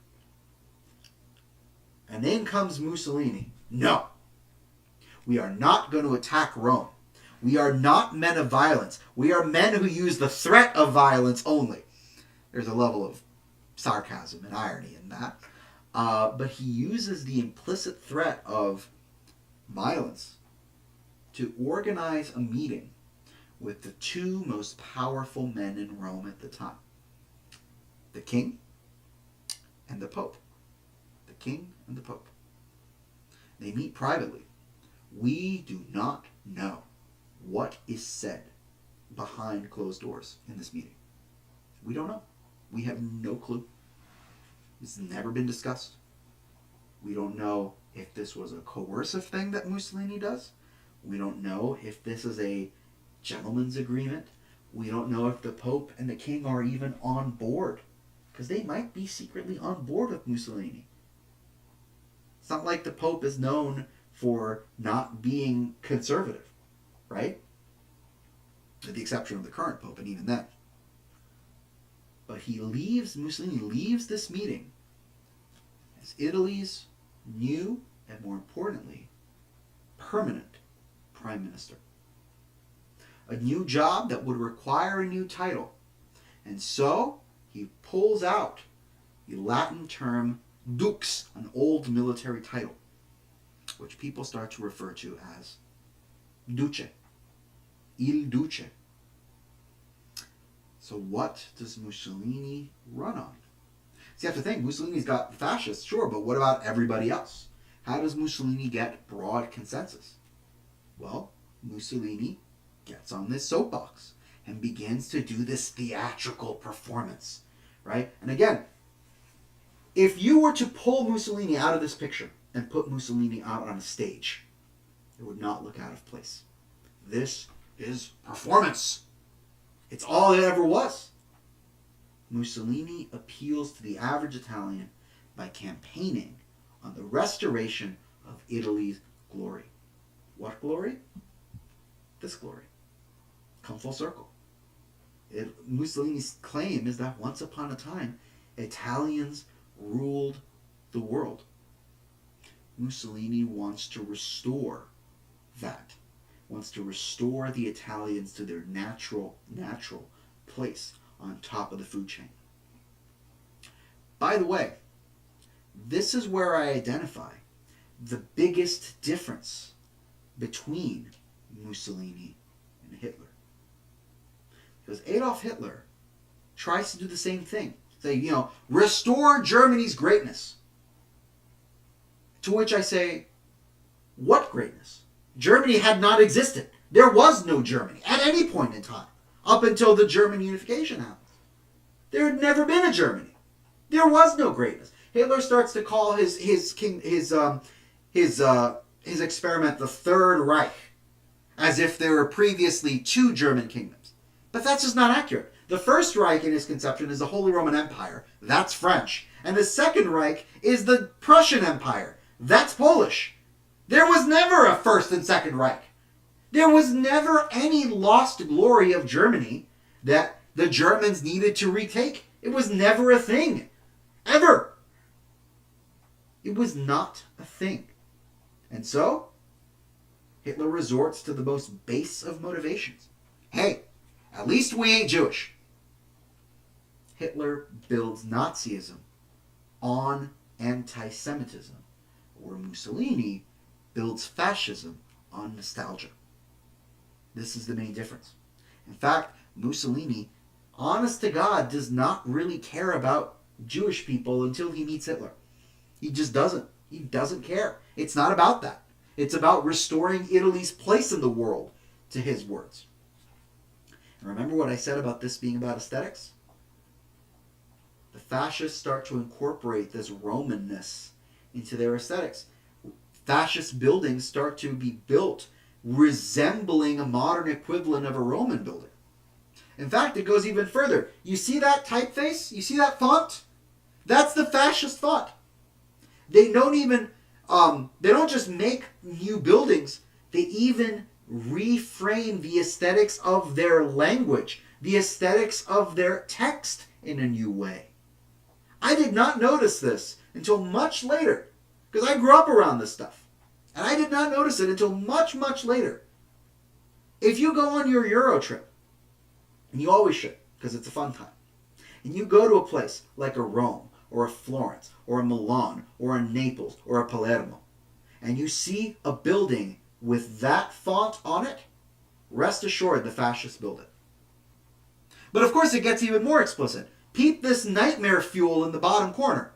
S1: And then comes Mussolini. No. We are not going to attack Rome. We are not men of violence. We are men who use the threat of violence only. There's a level of sarcasm and irony in that. But he uses the implicit threat of violence to organize a meeting with the two most powerful men in Rome at the time. The king and the pope. The king and the pope. They meet privately. We do not know what is said behind closed doors in this meeting. We don't know. We have no clue. It's never been discussed. We don't know if this was a coercive thing that Mussolini does. We don't know if this is a gentleman's agreement. We don't know if the Pope and the King are even on board. Because they might be secretly on board with Mussolini. It's not like the Pope is known for not being conservative, right? With the exception of the current Pope, and even then. But Mussolini leaves this meeting as Italy's new, and more importantly, permanent prime minister. A new job that would require a new title. And so, he pulls out the Latin term Dux, an old military title, which people start to refer to as Duce, Il Duce. So what does Mussolini run on? So you have to think, Mussolini's got fascists, sure, but what about everybody else? How does Mussolini get broad consensus? Well, Mussolini gets on this soapbox and begins to do this theatrical performance, right? And again, if you were to pull Mussolini out of this picture and put Mussolini out on a stage, it would not look out of place. This is performance. It's all it ever was. Mussolini appeals to the average Italian by campaigning on the restoration of Italy's glory. What glory? This glory. Come full circle. Mussolini's claim is that once upon a time, Italians ruled the world. Mussolini wants to restore that. Wants to restore the Italians to their natural place on top of the food chain. By the way, this is where I identify the biggest difference between Mussolini and Hitler. Because Adolf Hitler tries to do the same thing. Say, restore Germany's greatness. To which I say, what greatness? Germany had not existed. There was no Germany at any point in time, up until the German unification happened. There had never been a Germany. There was no greatness. Hitler starts to call his experiment the Third Reich, as if there were previously two German kingdoms. But that's just not accurate. The First Reich in his conception is the Holy Roman Empire. That's French. And the Second Reich is the Prussian Empire. That's Polish. There was never a First and Second Reich. There was never any lost glory of Germany that the Germans needed to retake. It was never a thing. Ever. It was not a thing. And so, Hitler resorts to the most base of motivations. Hey, at least we ain't Jewish. Hitler builds Nazism on anti-Semitism, where Mussolini builds fascism on nostalgia. This is the main difference. In fact, Mussolini, honest to God, does not really care about Jewish people until he meets Hitler. He just doesn't. He doesn't care. It's not about that. It's about restoring Italy's place in the world, to his words. And remember what I said about this being about aesthetics? The fascists start to incorporate this Romanness into their aesthetics. Fascist buildings start to be built resembling a modern equivalent of a Roman building. In fact, it goes even further. You see that typeface? You see that font? That's the fascist font. They don't just make new buildings, they even reframe the aesthetics of their language, the aesthetics of their text in a new way. I did not notice this until much later, because I grew up around this stuff. And I did not notice it until much, much later. If you go on your Euro trip, and you always should, because it's a fun time, and you go to a place like a Rome, or a Florence, or a Milan, or a Naples, or a Palermo, and you see a building with that font on it, rest assured the fascists built it. But of course it gets even more explicit. Peep this nightmare fuel in the bottom corner,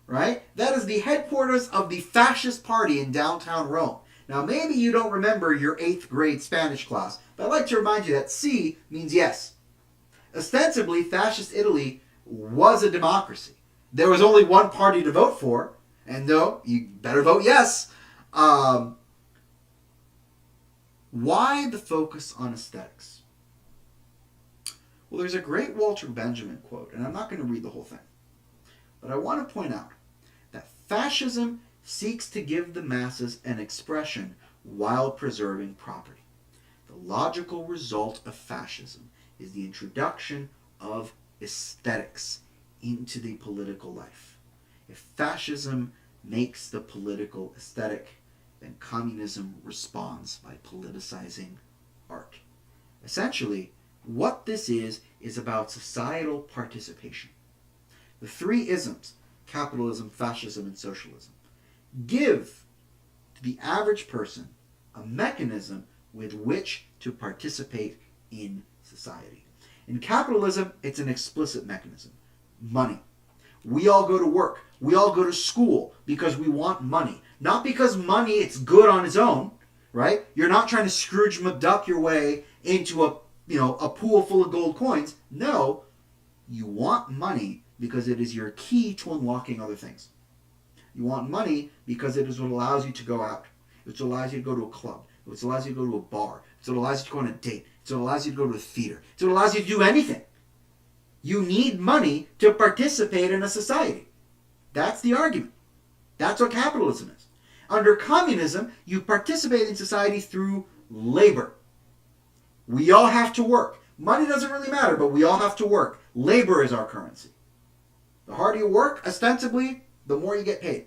S1: right? That is the headquarters of the fascist party in downtown Rome. Now maybe you don't remember your 8th grade Spanish class, but I'd like to remind you that C means yes. Ostensibly, fascist Italy was a democracy. There was only one party to vote for, and no, you better vote yes. Why the focus on aesthetics? Well, there's a great Walter Benjamin quote, and I'm not going to read the whole thing, but I want to point out that fascism seeks to give the masses an expression while preserving property. The logical result of fascism is the introduction of aesthetics into the political life. If fascism makes the political aesthetic, then communism responds by politicizing art. Essentially, what this is about societal participation. The three isms, capitalism, fascism, and socialism. Give to the average person a mechanism with which to participate in society. In capitalism, it's an explicit mechanism. Money. We all go to work. We all go to school because we want money. Not because money, it's good on its own, right? You're not trying to Scrooge McDuck your way into a pool full of gold coins. No, you want money because it is your key to unlocking other things. You want money because it is what allows you to go out. It's what allows you to go to a club. It's what allows you to go to a bar. It's what allows you to go on a date. It's what allows you to go to a theater. It's what allows you to do anything. You need money to participate in a society. That's the argument. That's what capitalism is. Under communism, you participate in society through labor. We all have to work. Money doesn't really matter, but we all have to work. Labor is our currency. The harder you work, ostensibly, the more you get paid.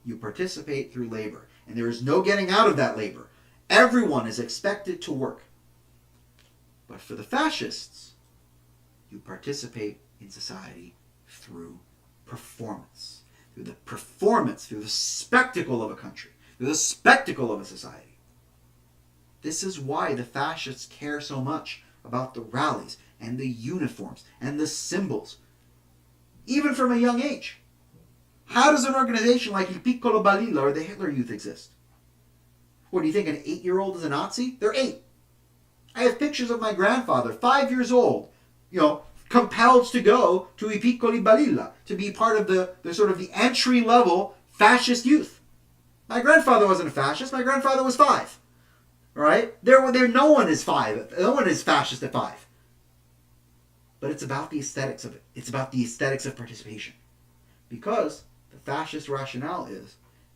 S1: You participate through labor, and there is no getting out of that labor. Everyone is expected to work. But for the fascists, you participate in society through performance. Through the spectacle of a country, through the spectacle of a society. This is why the fascists care so much about the rallies and the uniforms and the symbols, even from a young age. How does an organization like Il Piccolo Balilla or the Hitler Youth exist? What, do you think an 8-year-old is a Nazi? They're 8. I have pictures of my grandfather, 5 years old, compelled to go to I Piccoli Balilla to be part of the sort of the entry-level fascist youth. My grandfather wasn't a fascist. My grandfather was 5. All right? No one is 5. No one is fascist at 5. But it's about the aesthetics of it. It's about the aesthetics of participation. Because the fascist rationale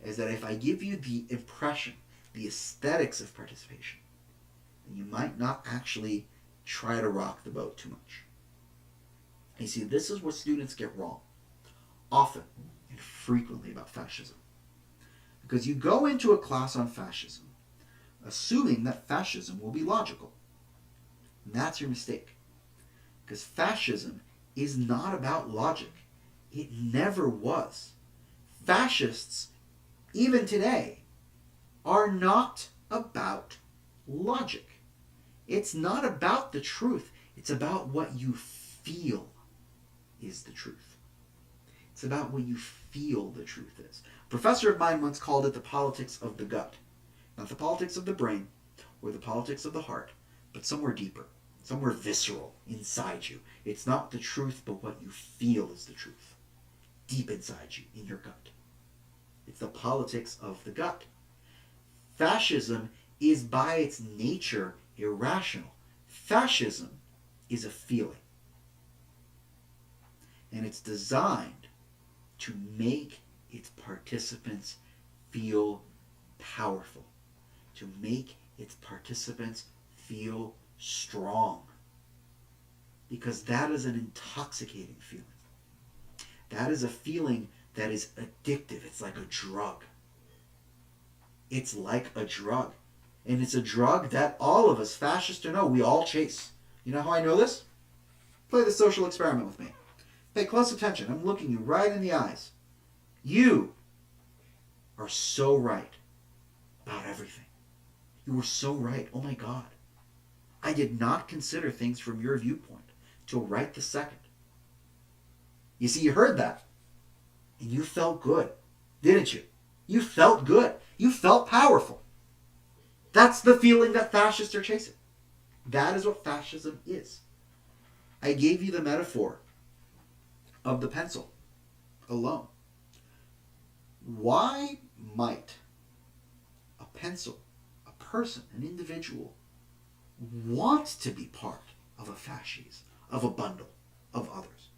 S1: is that if I give you the impression, the aesthetics of participation, then you might not actually try to rock the boat too much. You see, this is what students get wrong, often and frequently, about fascism. Because you go into a class on fascism assuming that fascism will be logical. And that's your mistake. Because fascism is not about logic. It never was. Fascists, even today, are not about logic. It's not about the truth. It's about what you feel is the truth. It's about what you feel the truth is. A professor of mine once called it the politics of the gut. Not the politics of the brain or the politics of the heart, but somewhere deeper, somewhere visceral inside you. It's not the truth, but what you feel is the truth. Deep inside you, in your gut. It's the politics of the gut. Fascism is by its nature irrational. Fascism is a feeling. And it's designed to make its participants feel powerful, to make its participants feel strong. Because that is an intoxicating feeling. That is a feeling that is addictive. It's like a drug. It's like a drug. And it's a drug that all of us, fascists or no, we all chase. You know how I know this? Play the social experiment with me. Pay close attention. I'm looking you right in the eyes. You are so right about everything. You were so right. Oh my God. I did not consider things from your viewpoint till right this second. You see, you heard that. And you felt good, didn't you? You felt good. You felt powerful. That's the feeling that fascists are chasing. That is what fascism is. I gave you the metaphor of the pencil alone. Why might a pencil, a person, an individual, want to be part of a fasces, of a bundle of others?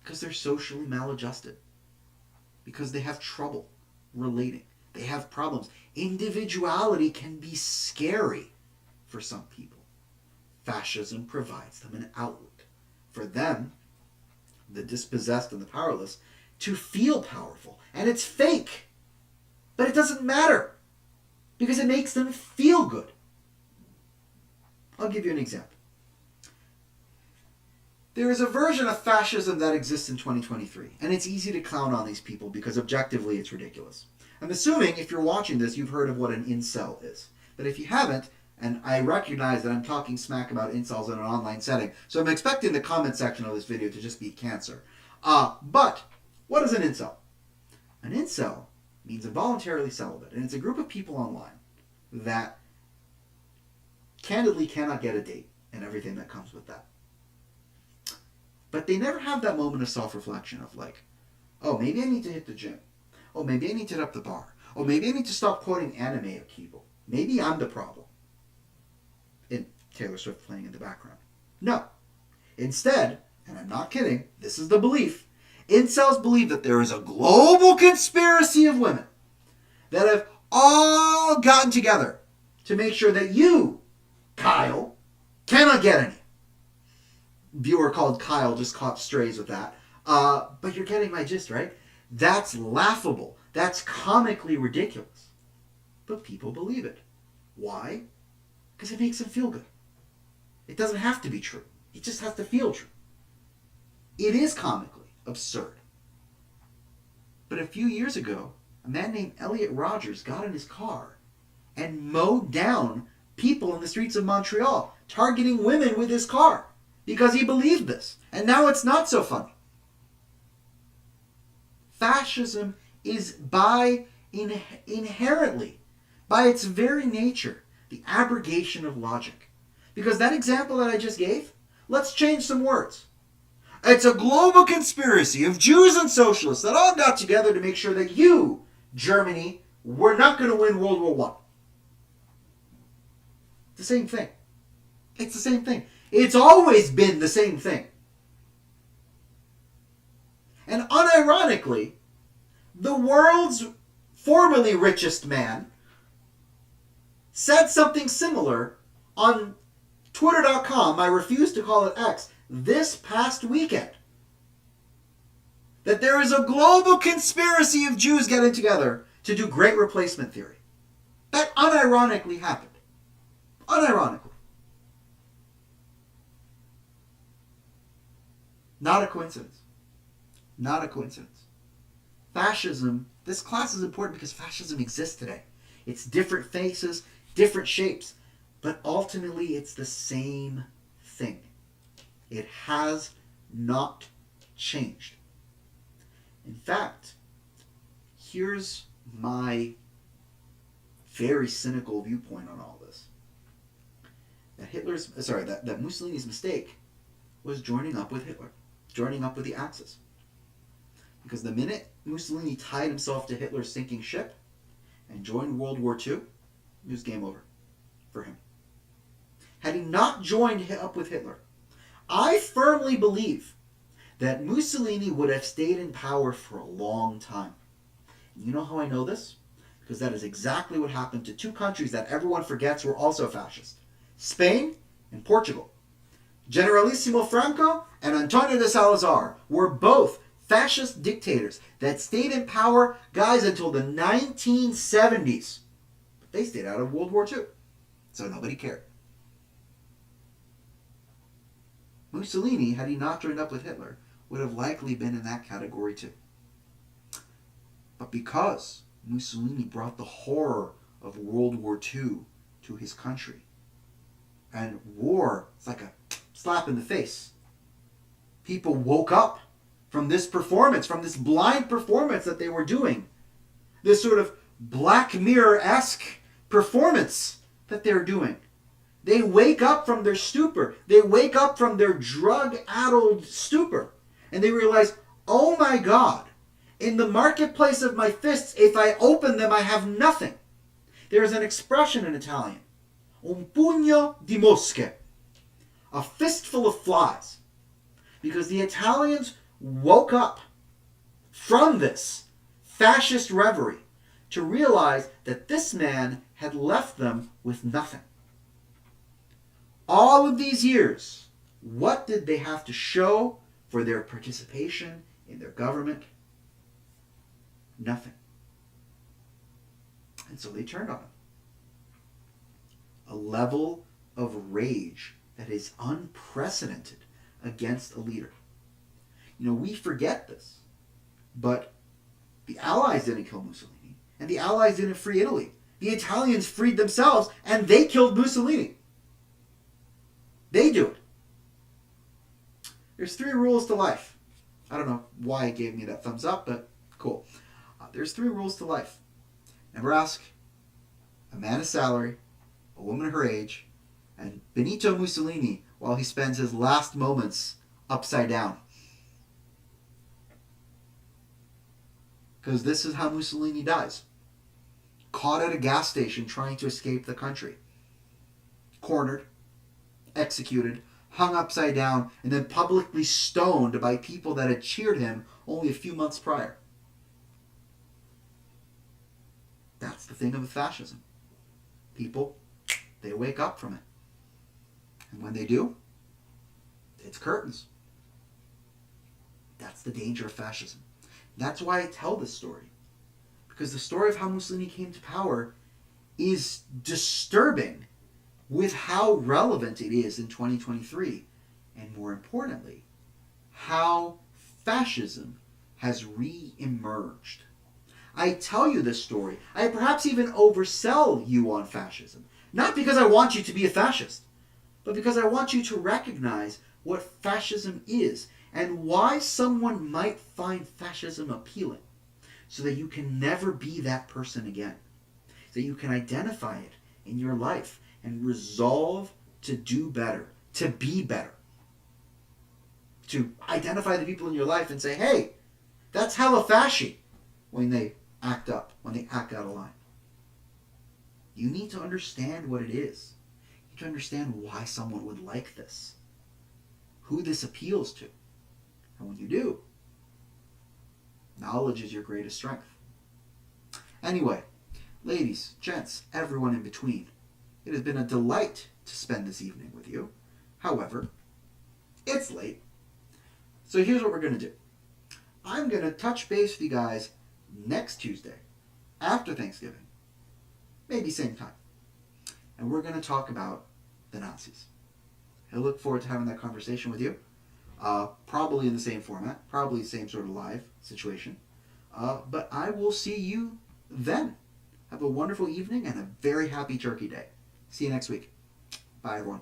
S1: Because they're socially maladjusted. Because they have trouble relating. They have problems. Individuality can be scary for some people. Fascism provides them an outlet. For them, the dispossessed and the powerless, to feel powerful. And it's fake. But it doesn't matter. Because it makes them feel good. I'll give you an example. There is a version of fascism that exists in 2023, and it's easy to clown on these people because objectively it's ridiculous. I'm assuming if you're watching this, you've heard of what an incel is. But if you haven't, and I recognize that I'm talking smack about incels in an online setting, so I'm expecting the comment section of this video to just be cancer. But what is an incel? An incel means involuntarily celibate, and it's a group of people online that candidly cannot get a date and everything that comes with that. But they never have that moment of self-reflection of like, oh, maybe I need to hit the gym. Oh, maybe I need to hit up the bar. Oh, maybe I need to stop quoting anime at people. Maybe I'm the problem. And Taylor Swift playing in the background. No. Instead, and I'm not kidding, this is the belief, incels believe that there is a global conspiracy of women that have all gotten together to make sure that you, Kyle, cannot get any. Viewer called Kyle just caught strays with that. But you're getting my gist, right? That's laughable. That's comically ridiculous. But people believe it. Why? Because it makes them feel good. It doesn't have to be true. It just has to feel true. It is comically absurd. But a few years ago, a man named Elliot Rogers got in his car and mowed down people in the streets of Montreal, targeting women with his car. Because he believed this. And now it's not so funny. Fascism is inherently, by its very nature, the abrogation of logic. Because that example that I just gave, let's change some words. It's a global conspiracy of Jews and socialists that all got together to make sure that you, Germany, were not going to win World War I. The same thing. It's the same thing. It's always been the same thing. And unironically, the world's formerly richest man said something similar on Twitter.com, I refuse to call it X, this past weekend. That there is a global conspiracy of Jews getting together to do great replacement theory. That unironically happened. Unironically. Not a coincidence. Not a coincidence. Fascism, this class is important because fascism exists today. It's different faces, different shapes, but ultimately it's the same thing. It has not changed. In fact, here's my very cynical viewpoint on all this. That Mussolini's mistake was joining up with Hitler. Joining up with the Axis. Because the minute Mussolini tied himself to Hitler's sinking ship and joined World War II, it was game over for him. Had he not joined up with Hitler, I firmly believe that Mussolini would have stayed in power for a long time. You know how I know this? Because that is exactly what happened to two countries that everyone forgets were also fascist. Spain and Portugal. Generalissimo Franco and Antonio de Salazar were both fascist dictators that stayed in power, guys, until the 1970s. But they stayed out of World War II, so nobody cared. Mussolini, had he not joined up with Hitler, would have likely been in that category too. But because Mussolini brought the horror of World War II to his country, and war, it's like a slap in the face. People woke up from this performance, from this blind performance that they were doing. This sort of Black Mirror-esque performance that they're doing. They wake up from their stupor. They wake up from their drug-addled stupor. And they realize, oh my God, in the marketplace of my fists, if I open them, I have nothing. There's an expression in Italian. Un pugno di mosche. A fistful of flies. Because the Italians woke up from this fascist reverie to realize that this man had left them with nothing. All of these years, what did they have to show for their participation in their government? Nothing. And so they turned on him. A level of rage that is unprecedented against a leader. We forget this, but the Allies didn't kill Mussolini, and the Allies didn't free Italy. The Italians freed themselves, and they killed Mussolini. They do it. There's 3 rules to life. I don't know why it gave me that thumbs up, but cool. There's 3 rules to life. Never ask a man a salary, a woman her age, and Benito Mussolini while he spends his last moments upside down. Because this is how Mussolini dies. Caught at a gas station trying to escape the country. Cornered, executed, hung upside down, and then publicly stoned by people that had cheered him only a few months prior. That's the thing of fascism. People, they wake up from it. And when they do, it's curtains. That's the danger of fascism. That's why I tell this story. Because the story of how Mussolini came to power is disturbing with how relevant it is in 2023. And more importantly, how fascism has re-emerged. I tell you this story. I perhaps even oversell you on fascism. Not because I want you to be a fascist, but because I want you to recognize what fascism is and why someone might find fascism appealing, so that you can never be that person again. So that you can identify it in your life and resolve to do better, to be better. To identify the people in your life and say, hey, that's hella fashy, when they act up, when they act out of line. You need to understand what it is. You need to understand why someone would like this, who this appeals to. And when you do, knowledge is your greatest strength. Anyway, ladies, gents, everyone in between, it has been a delight to spend this evening with you. However, it's late. So here's what we're going to do. I'm going to touch base with you guys next Tuesday, after Thanksgiving, maybe same time. And we're going to talk about the Nazis. I look forward to having that conversation with you. Probably in the same format, probably the same sort of live situation. But I will see you then. Have a wonderful evening and a very happy Turkey Day. See you next week. Bye, everyone.